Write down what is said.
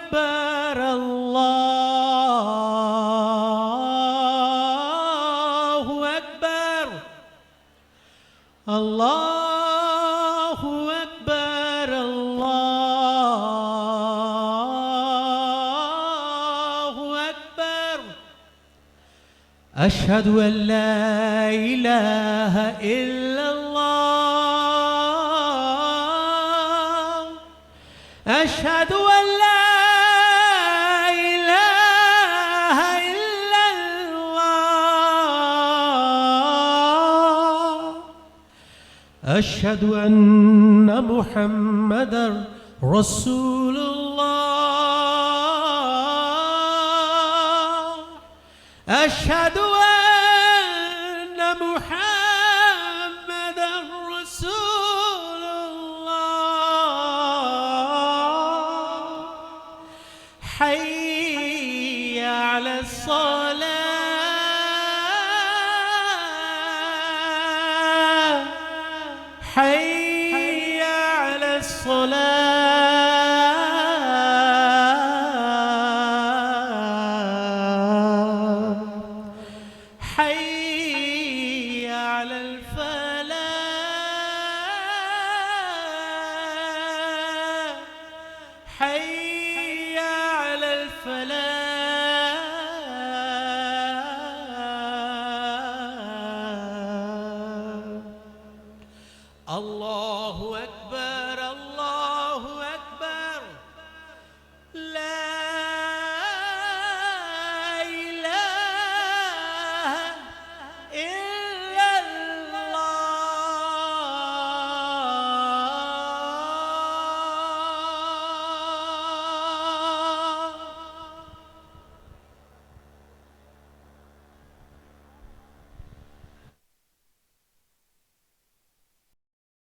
أكبر الله أكبر الله أكبر الله أكبر. أشهد أن لا إله إلا الله أشهد أن لا إله إلا الله أشهد أن محمدًا رسول الله أشهد أن محمدًا رسول الله. حي على الصلاة حي على الصلاة حي على الفلاح حي على الفلاح.